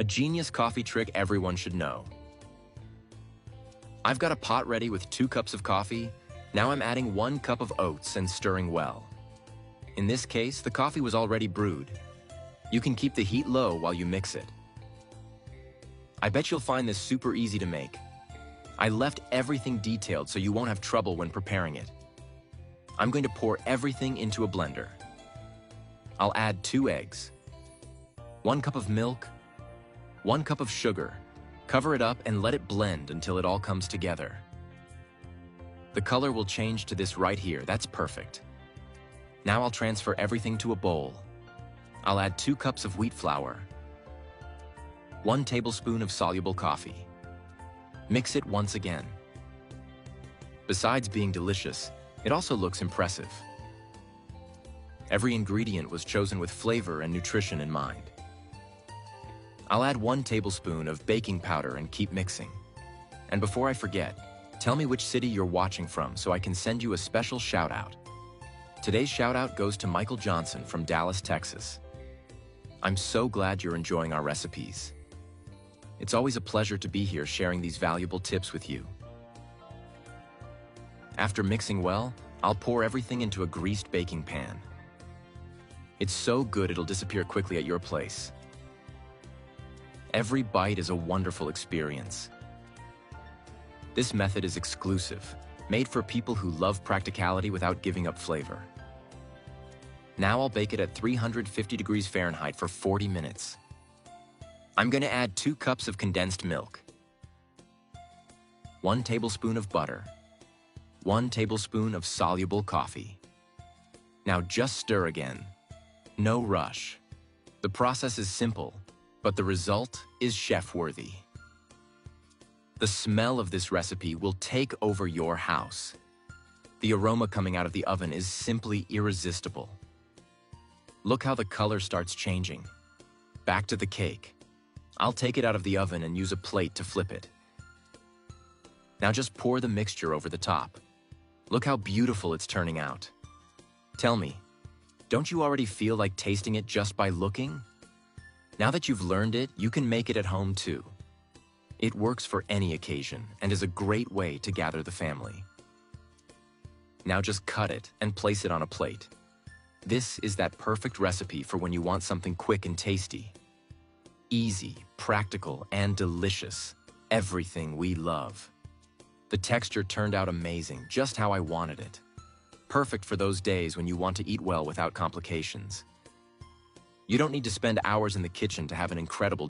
A genius coffee trick everyone should know. I've got a pot ready with 2 cups of coffee. Now I'm adding 1 cup of oats and stirring well. In this case, the coffee was already brewed. You can keep the heat low while you mix it. I bet you'll find this super easy to make. I left everything detailed so you won't have trouble when preparing it. I'm going to pour everything into a blender. I'll add 2 eggs, 1 cup of milk, 1 cup of sugar. Cover it up and let it blend until it all comes together. The color will change to this right here. That's perfect. Now I'll transfer everything to a bowl. I'll add 2 cups of wheat flour, 1 tablespoon of soluble coffee. Mix it once again. Besides being delicious, it also looks impressive. Every ingredient was chosen with flavor and nutrition in mind. I'll add 1 tablespoon of baking powder and keep mixing. And before I forget, tell me which city you're watching from so I can send you a special shout out. Today's shout out goes to Michael Johnson from Dallas, Texas. I'm so glad you're enjoying our recipes. It's always a pleasure to be here sharing these valuable tips with you. After mixing well, I'll pour everything into a greased baking pan. It's so good it'll disappear quickly at your place. Every bite is a wonderful experience. This method is exclusive, made for people who love practicality without giving up flavor. Now I'll bake it at 350 degrees Fahrenheit for 40 minutes. I'm going to add 2 cups of condensed milk, 1 tablespoon of butter, 1 tablespoon of soluble coffee. Now just stir again. No rush. The process is simple, but the result is chef-worthy. The smell of this recipe will take over your house. The aroma coming out of the oven is simply irresistible. Look how the color starts changing. Back to the cake. I'll take it out of the oven and use a plate to flip it. Now just pour the mixture over the top. Look how beautiful it's turning out. Tell me, don't you already feel like tasting it just by looking? Now that you've learned it, you can make it at home too. It works for any occasion and is a great way to gather the family. Now just cut it and place it on a plate. This is that perfect recipe for when you want something quick and tasty. Easy, practical, and delicious. Everything we love. The texture turned out amazing, just how I wanted it. Perfect for those days when you want to eat well without complications. You don't need to spend hours in the kitchen to have an incredible